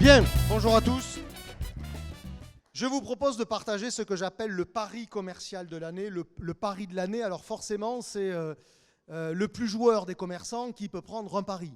Bien, bonjour à tous. Je vous propose de partager ce que j'appelle le pari commercial de l'année, le pari de l'année. Alors forcément, c'est le plus joueur des commerçants qui peut prendre un pari.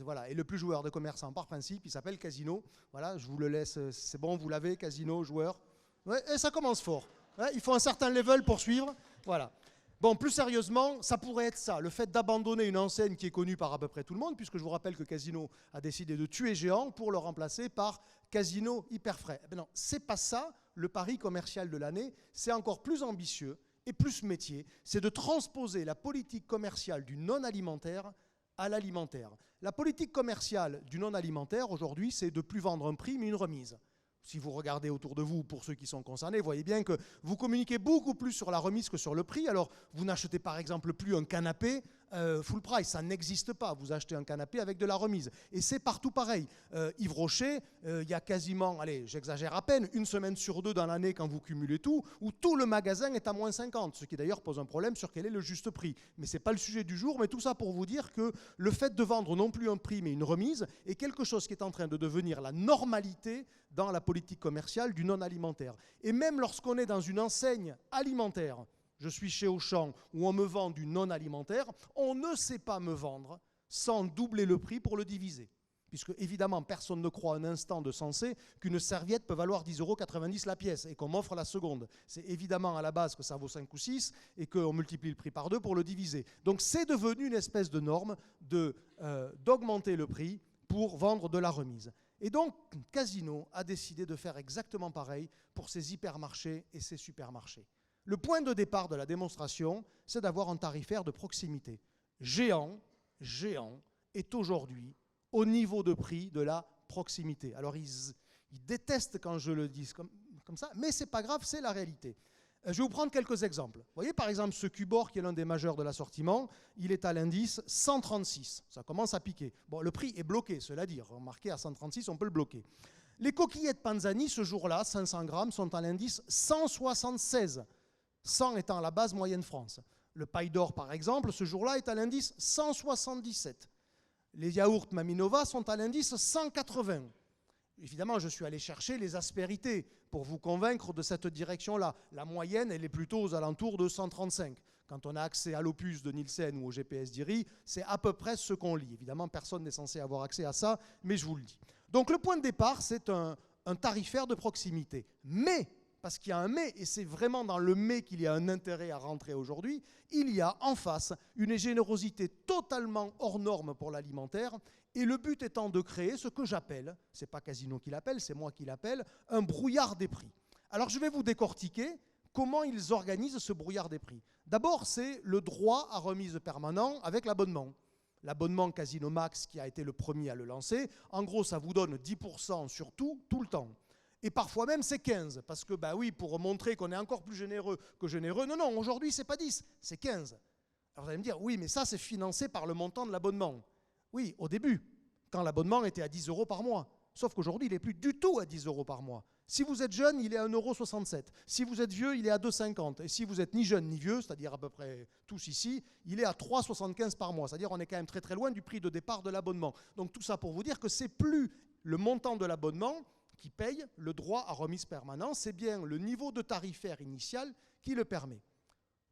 Voilà. Et le plus joueur des commerçants, par principe, il s'appelle Casino. Voilà, je vous le laisse, c'est bon, vous l'avez, Casino, joueur. Ouais, et ça commence fort. Il faut un certain level pour suivre. Voilà. Bon, plus sérieusement, ça pourrait être ça, le fait d'abandonner une enseigne qui est connue par à peu près tout le monde, puisque je vous rappelle que Casino a décidé de tuer Géant pour le remplacer par Casino Hyperfrais. Eh bien non, c'est pas ça le pari commercial de l'année, c'est encore plus ambitieux et plus métier, c'est de transposer la politique commerciale du non-alimentaire à l'alimentaire. La politique commerciale du non-alimentaire, aujourd'hui, c'est de plus vendre un prix, mais une remise. Si vous regardez autour de vous, pour ceux qui sont concernés, vous voyez bien que vous communiquez beaucoup plus sur la remise que sur le prix. Alors, vous n'achetez par exemple plus un canapé full price, ça n'existe pas. Vous achetez un canapé avec de la remise. Et c'est partout pareil. Yves Rocher, il y a quasiment, allez, j'exagère à peine, une semaine sur deux dans l'année quand vous cumulez tout, où tout le magasin est à moins 50, ce qui d'ailleurs pose un problème sur quel est le juste prix. Mais ce n'est pas le sujet du jour, mais tout ça pour vous dire que le fait de vendre non plus un prix, mais une remise, est quelque chose qui est en train de devenir la normalité dans la politique commerciale du non-alimentaire. Et même lorsqu'on est dans une enseigne alimentaire, je suis chez Auchan où on me vend du non-alimentaire, on ne sait pas me vendre sans doubler le prix pour le diviser. Puisque évidemment, personne ne croit un instant de sensé qu'une serviette peut valoir 10,90 € la pièce et qu'on m'offre la seconde. C'est évidemment à la base que ça vaut 5 ou 6 et qu'on multiplie le prix par 2 pour le diviser. Donc c'est devenu une espèce de norme d'augmenter le prix pour vendre de la remise. Et donc, Casino a décidé de faire exactement pareil pour ses hypermarchés et ses supermarchés. Le point de départ de la démonstration, c'est d'avoir un tarifaire de proximité. Géant est aujourd'hui au niveau de prix de la proximité. Alors, ils détestent quand je le dis comme ça, mais ce n'est pas grave, c'est la réalité. Je vais vous prendre quelques exemples. Vous voyez par exemple ce Cubor qui est l'un des majeurs de l'assortiment, il est à l'indice 136. Ça commence à piquer. Bon, le prix est bloqué, cela dit. Remarquez, à 136, on peut le bloquer. Les coquillettes Panzani, ce jour-là, 500 grammes, sont à l'indice 176. 100 étant la base moyenne France. Le paille d'or, par exemple, ce jour-là, est à l'indice 177. Les yaourts Maminova sont à l'indice 180. Évidemment, je suis allé chercher les aspérités pour vous convaincre de cette direction-là. La moyenne, elle est plutôt aux alentours de 135. Quand on a accès à l'opus de Nielsen ou au GPS d'IRI, c'est à peu près ce qu'on lit. Évidemment, personne n'est censé avoir accès à ça, mais je vous le dis. Donc le point de départ, c'est un tarifaire de proximité. Mais, parce qu'il y a un mais, et c'est vraiment dans le mais qu'il y a un intérêt à rentrer aujourd'hui, il y a en face une générosité totalement hors norme pour l'alimentaire, et le but étant de créer ce que j'appelle, ce n'est pas Casino qui l'appelle, c'est moi qui l'appelle, un brouillard des prix. Alors je vais vous décortiquer comment ils organisent ce brouillard des prix. D'abord, c'est le droit à remise permanent avec l'abonnement. L'abonnement Casino Max qui a été le premier à le lancer, en gros ça vous donne 10% sur tout le temps. Et parfois même c'est 15, parce que bah oui, pour montrer qu'on est encore plus généreux que généreux, non, aujourd'hui c'est pas 10, c'est 15. Alors vous allez me dire, oui mais ça c'est financé par le montant de l'abonnement. Oui, au début, quand l'abonnement était à 10 € par mois. Sauf qu'aujourd'hui, il n'est plus du tout à 10 € par mois. Si vous êtes jeune, il est à 1,67 €. Si vous êtes vieux, il est à 2,50 €. Et si vous n'êtes ni jeune ni vieux, c'est-à-dire à peu près tous ici, il est à 3,75 € par mois. C'est-à-dire qu'on est quand même très très loin du prix de départ de l'abonnement. Donc tout ça pour vous dire que ce n'est plus le montant de l'abonnement qui paye le droit à remise permanente, c'est bien le niveau de tarifaire initial qui le permet.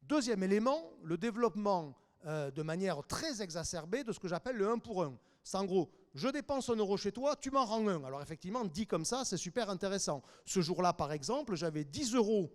Deuxième élément, le développement de manière très exacerbée de ce que j'appelle le 1 pour 1. C'est en gros, je dépense 1 € chez toi, tu m'en rends 1. Alors effectivement, dit comme ça, c'est super intéressant. Ce jour-là, par exemple, j'avais 10 €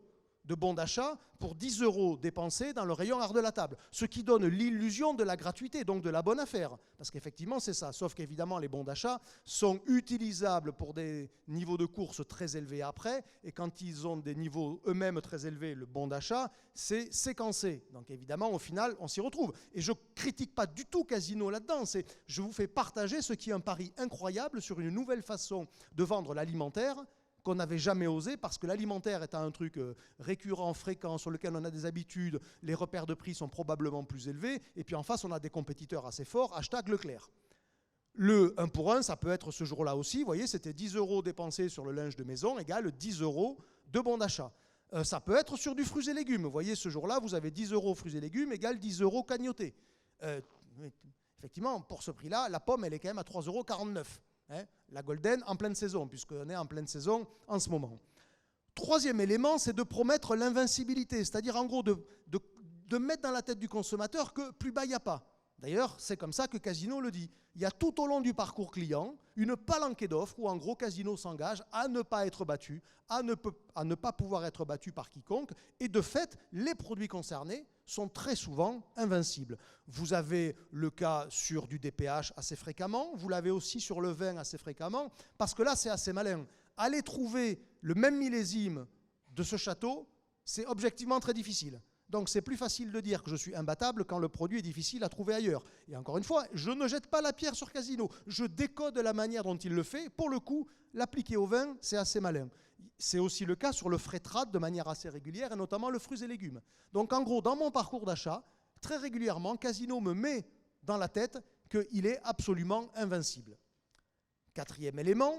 de bons d'achat pour 10 € dépensés dans le rayon art de la table. Ce qui donne l'illusion de la gratuité, donc de la bonne affaire. Parce qu'effectivement, c'est ça. Sauf qu'évidemment, les bons d'achat sont utilisables pour des niveaux de course très élevés après. Et quand ils ont des niveaux eux-mêmes très élevés, le bon d'achat, c'est séquencé. Donc évidemment, au final, on s'y retrouve. Et je ne critique pas du tout Casino là-dedans. Je vous fais partager ce qui est un pari incroyable sur une nouvelle façon de vendre l'alimentaire qu'on n'avait jamais osé, parce que l'alimentaire est un truc récurrent, fréquent, sur lequel on a des habitudes, les repères de prix sont probablement plus élevés, et puis en face, on a des compétiteurs assez forts, hashtag Leclerc. Le 1 pour 1, ça peut être ce jour-là aussi, vous voyez, c'était 10 € dépensés sur le linge de maison, égale 10 € de bon d'achat. Ça peut être sur du fruits et légumes, vous voyez, ce jour-là, vous avez 10 € fruits et légumes, égale 10 € cagnotés. Effectivement, pour ce prix-là, la pomme, elle est quand même à 3,49 €. hein, la Golden en pleine saison, puisqu'on est en pleine saison en ce moment. Troisième élément, c'est de promettre l'invincibilité, c'est-à-dire en gros de mettre dans la tête du consommateur que plus bas il n'y a pas. D'ailleurs, c'est comme ça que Casino le dit. Il y a tout au long du parcours client une palanquée d'offres où en gros Casino s'engage à ne pas être battu, à ne pas pouvoir être battu par quiconque. Et de fait, les produits concernés sont très souvent invincibles. Vous avez le cas sur du DPH assez fréquemment, vous l'avez aussi sur le vin assez fréquemment, parce que là c'est assez malin. Aller trouver le même millésime de ce château, c'est objectivement très difficile. Donc c'est plus facile de dire que je suis imbattable quand le produit est difficile à trouver ailleurs. Et encore une fois, je ne jette pas la pierre sur Casino. Je décode la manière dont il le fait. Pour le coup, l'appliquer au vin, c'est assez malin. C'est aussi le cas sur le frais trad de manière assez régulière, et notamment le fruits et légumes. Donc en gros, dans mon parcours d'achat, très régulièrement, Casino me met dans la tête qu'il est absolument invincible. Quatrième élément,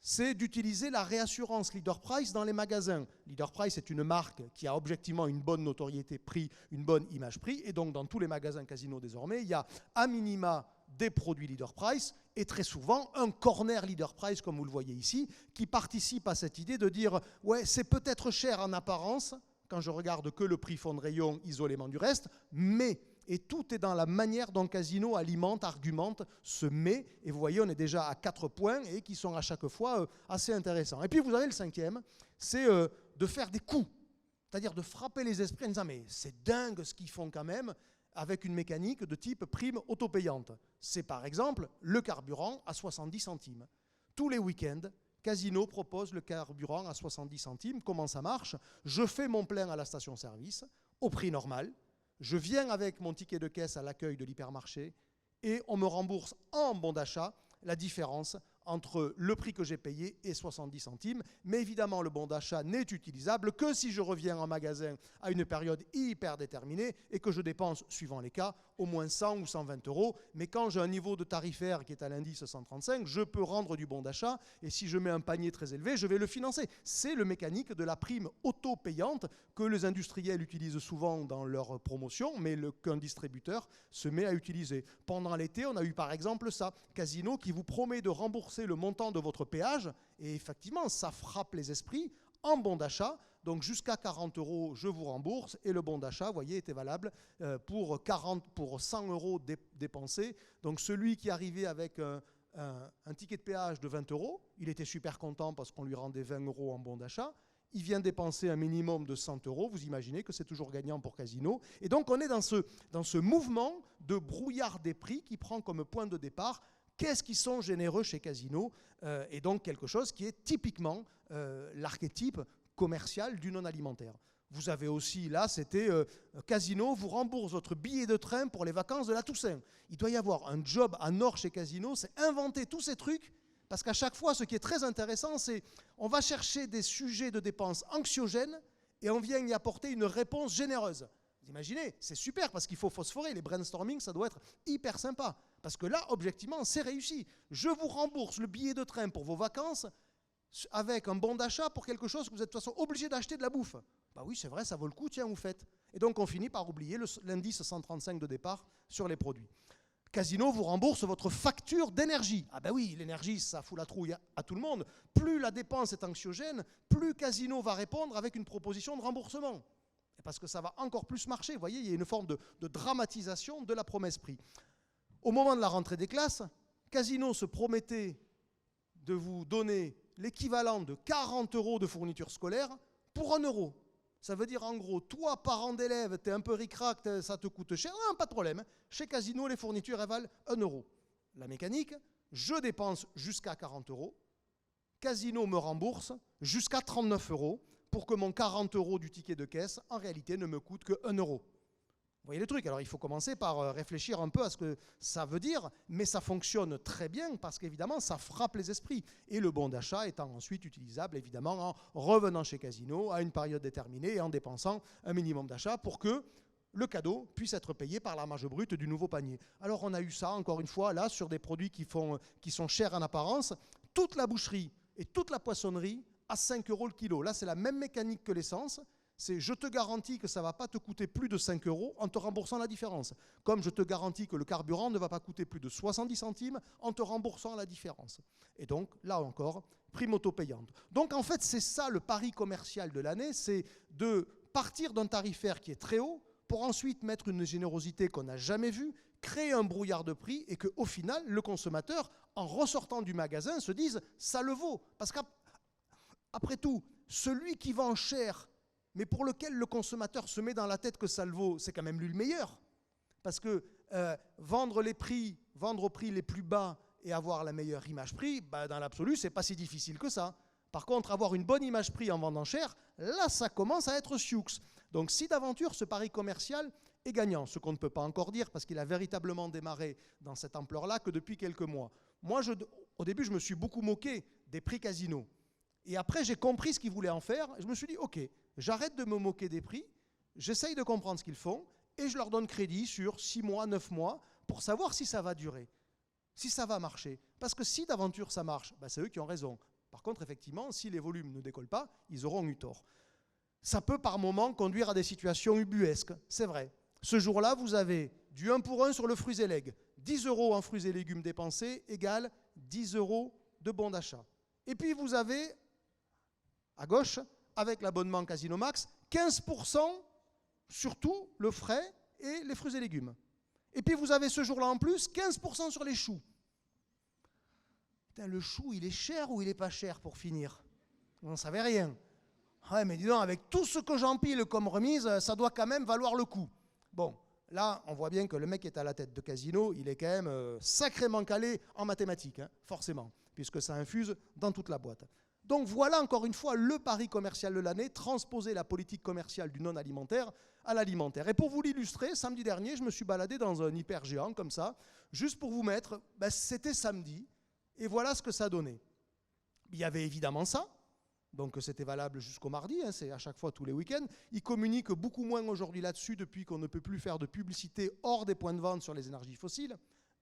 c'est d'utiliser la réassurance Leader Price dans les magasins. Leader Price est une marque qui a objectivement une bonne notoriété prix, une bonne image prix, et donc dans tous les magasins Casino désormais, il y a à minima des produits Leader Price, et très souvent un corner Leader Price, comme vous le voyez ici, qui participe à cette idée de dire « ouais, c'est peut-être cher en apparence, quand je regarde que le prix fond de rayon isolément du reste, mais... » Et tout est dans la manière dont Casino alimente, argumente, se met. Et vous voyez, on est déjà à 4 points et qui sont à chaque fois assez intéressants. Et puis vous avez le cinquième, c'est de faire des coups. C'est-à-dire de frapper les esprits en disant « mais c'est dingue ce qu'ils font quand même » avec une mécanique de type prime autopayante. C'est par exemple le carburant à 70 centimes. Tous les week-ends, Casino propose le carburant à 70 centimes. Comment ça marche? Je fais mon plein à la station-service au prix normal. Je viens avec mon ticket de caisse à l'accueil de l'hypermarché et on me rembourse en bon d'achat la différence entre le prix que j'ai payé et 70 centimes. Mais évidemment, le bon d'achat n'est utilisable que si je reviens en magasin à une période hyper déterminée et que je dépense, suivant les cas, au moins 100 ou 120 €. Mais quand j'ai un niveau de tarifaire qui est à l'indice 135, je peux rendre du bon d'achat. Et si je mets un panier très élevé, je vais le financer. C'est le mécanique de la prime auto-payante que les industriels utilisent souvent dans leurs promotions, mais qu'un distributeur se met à utiliser. Pendant l'été, on a eu par exemple ça, Casino qui vous promet de rembourser le montant de votre péage, et effectivement, ça frappe les esprits en bon d'achat. Donc jusqu'à 40 €, je vous rembourse, et le bon d'achat, vous voyez, était valable pour 100 € dépensés. Donc celui qui arrivait avec un ticket de péage de 20 €, il était super content parce qu'on lui rendait 20 € en bon d'achat. Il vient dépenser un minimum de 100 €, vous imaginez que c'est toujours gagnant pour Casino. Et donc on est dans ce mouvement de brouillard des prix qui prend comme point de départ qu'est-ce qu'ils sont généreux chez Casino, et donc quelque chose qui est typiquement l'archétype commercial du non-alimentaire. Vous avez aussi, là, c'était Casino vous rembourse votre billet de train pour les vacances de la Toussaint. Il doit y avoir un job en or chez Casino, c'est inventer tous ces trucs, parce qu'à chaque fois, ce qui est très intéressant, c'est on va chercher des sujets de dépenses anxiogènes et on vient y apporter une réponse généreuse. Vous imaginez, c'est super parce qu'il faut phosphorer. Les brainstorming, ça doit être hyper sympa. Parce que là, objectivement, c'est réussi. Je vous rembourse le billet de train pour vos vacances avec un bon d'achat pour quelque chose que vous êtes de toute façon obligé d'acheter de la bouffe. Bah oui, c'est vrai, ça vaut le coup, tiens, vous faites. Et donc, on finit par oublier l'indice 135 de départ sur les produits. Casino vous rembourse votre facture d'énergie. Ah ben oui, l'énergie, ça fout la trouille à tout le monde. Plus la dépense est anxiogène, plus Casino va répondre avec une proposition de remboursement. Parce que ça va encore plus marcher. Vous voyez, il y a une forme de dramatisation de la promesse prix. Au moment de la rentrée des classes, Casino se promettait de vous donner l'équivalent de 40 € de fourniture scolaire pour 1 €. Ça veut dire en gros, toi, parent d'élève, tu es un peu ric-rac, ça te coûte cher. Non, pas de problème. Chez Casino, les fournitures, elles valent 1 €. La mécanique, je dépense jusqu'à 40 €. Casino me rembourse jusqu'à 39 € pour que mon 40 € du ticket de caisse, en réalité, ne me coûte que 1 €. Vous voyez le truc? Alors il faut commencer par réfléchir un peu à ce que ça veut dire, mais ça fonctionne très bien parce qu'évidemment, ça frappe les esprits. Et le bon d'achat étant ensuite utilisable, évidemment, en revenant chez Casino à une période déterminée et en dépensant un minimum d'achat pour que le cadeau puisse être payé par la marge brute du nouveau panier. Alors on a eu ça, encore une fois, là, sur des produits qui sont chers en apparence. Toute la boucherie et toute la poissonnerie à 5 € le kilo. Là, c'est la même mécanique que l'essence. C'est je te garantis que ça ne va pas te coûter plus de 5 € en te remboursant la différence. Comme je te garantis que le carburant ne va pas coûter plus de 70 centimes en te remboursant la différence. Et donc, là encore, prime auto-payante. Donc en fait, c'est ça le pari commercial de l'année, c'est de partir d'un tarifaire qui est très haut pour ensuite mettre une générosité qu'on n'a jamais vue, créer un brouillard de prix et qu'au final, le consommateur, en ressortant du magasin, se dise « ça le vaut ». Parce qu'après tout, celui qui vend cher, mais pour lequel le consommateur se met dans la tête que ça le vaut, c'est quand même lui le meilleur. Parce que vendre au prix les plus bas et avoir la meilleure image-prix, dans l'absolu, c'est pas si difficile que ça. Par contre, avoir une bonne image-prix en vendant cher, là, ça commence à être sioux. Donc si d'aventure, ce pari commercial est gagnant, ce qu'on ne peut pas encore dire parce qu'il a véritablement démarré dans cette ampleur-là que depuis quelques mois. Moi, au début, je me suis beaucoup moqué des prix Casino. Et après, j'ai compris ce qu'ils voulaient en faire. Et je me suis dit, OK, j'arrête de me moquer des prix, j'essaye de comprendre ce qu'ils font, et je leur donne crédit sur 6 mois, 9 mois, pour savoir si ça va durer, si ça va marcher. Parce que si d'aventure ça marche, c'est eux qui ont raison. Par contre, effectivement, si les volumes ne décollent pas, ils auront eu tort. Ça peut par moments conduire à des situations ubuesques, c'est vrai. Ce jour-là, vous avez du 1 pour 1 sur le fruits et legs. 10 € en fruits et légumes dépensés égale 10 € de bon d'achat. Et puis vous avez, à gauche, avec l'abonnement Casino Max, 15% sur tout le frais et les fruits et légumes. Et puis vous avez ce jour-là en plus, 15% sur les choux. Putain, le chou, il est cher ou il est pas cher pour finir? On n'en savait rien. Ouais, mais dis donc, avec tout ce que j'empile comme remise, ça doit quand même valoir le coup. Bon, là, on voit bien que le mec qui est à la tête de Casino, il est quand même sacrément calé en mathématiques, hein, forcément, puisque ça infuse dans toute la boîte. Donc voilà encore une fois le pari commercial de l'année, transposer la politique commerciale du non-alimentaire à l'alimentaire. Et pour vous l'illustrer, samedi dernier, je me suis baladé dans un hyper géant comme ça, juste pour vous mettre, c'était samedi, et voilà ce que ça donnait. Il y avait évidemment ça, donc c'était valable jusqu'au mardi, hein, c'est à chaque fois tous les week-ends. Ils communiquent beaucoup moins aujourd'hui là-dessus depuis qu'on ne peut plus faire de publicité hors des points de vente sur les énergies fossiles.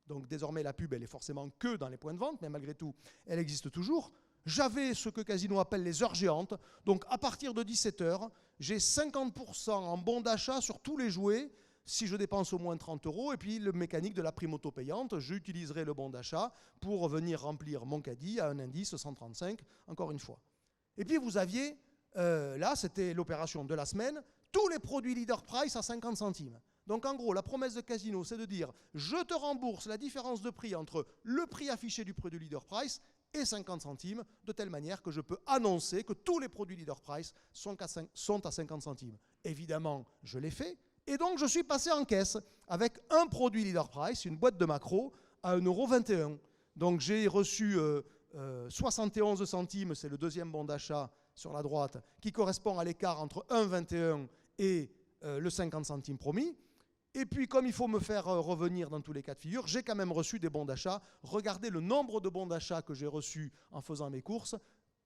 Donc désormais la pub, elle est forcément que dans les points de vente, mais malgré tout, elle existe toujours. J'avais ce que Casino appelle les heures géantes. Donc à partir de 17 h, j'ai 50% en bon d'achat sur tous les jouets si je dépense au moins 30 €. Et puis le mécanique de la prime auto-payante, j'utiliserai le bon d'achat pour venir remplir mon caddie à un indice 135, encore une fois. Et puis vous aviez, là c'était l'opération de la semaine, tous les produits Leader Price à 50 centimes. Donc en gros, la promesse de Casino, c'est de dire je te rembourse la différence de prix entre le prix affiché du produit Leader Price et 50 centimes, de telle manière que je peux annoncer que tous les produits Leader Price sont à 50 centimes. Évidemment, je l'ai fait, et donc je suis passé en caisse avec un produit Leader Price, une boîte de macros, à 1,21 €. Donc j'ai reçu 71 centimes, c'est le deuxième bon d'achat sur la droite, qui correspond à l'écart entre 1,21 € et le 50 centimes promis. Et puis, comme il faut me faire revenir dans tous les cas de figure, j'ai quand même reçu des bons d'achat. Regardez le nombre de bons d'achat que j'ai reçus en faisant mes courses,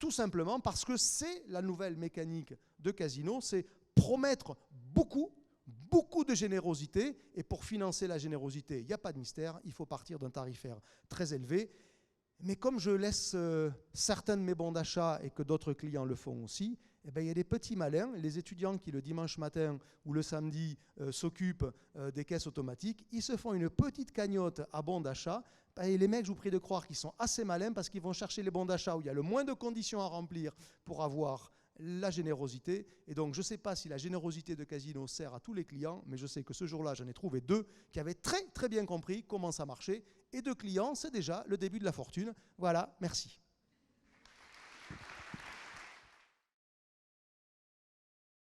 tout simplement parce que c'est la nouvelle mécanique de Casino, c'est promettre beaucoup de générosité. Et pour financer la générosité, il n'y a pas de mystère, il faut partir d'un tarifaire très élevé. Mais comme je laisse certains de mes bons d'achat et que d'autres clients le font aussi, il y a des petits malins, les étudiants qui le dimanche matin ou le samedi s'occupent des caisses automatiques, ils se font une petite cagnotte à bons d'achat. Et les mecs, je vous prie de croire qu'ils sont assez malins parce qu'ils vont chercher les bons d'achat où il y a le moins de conditions à remplir pour avoir la générosité. Et donc, je ne sais pas si la générosité de Casino sert à tous les clients, mais je sais que ce jour-là, j'en ai trouvé 2 qui avaient très bien compris comment ça marchait. Et 2 clients, c'est déjà le début de la fortune. Voilà, merci.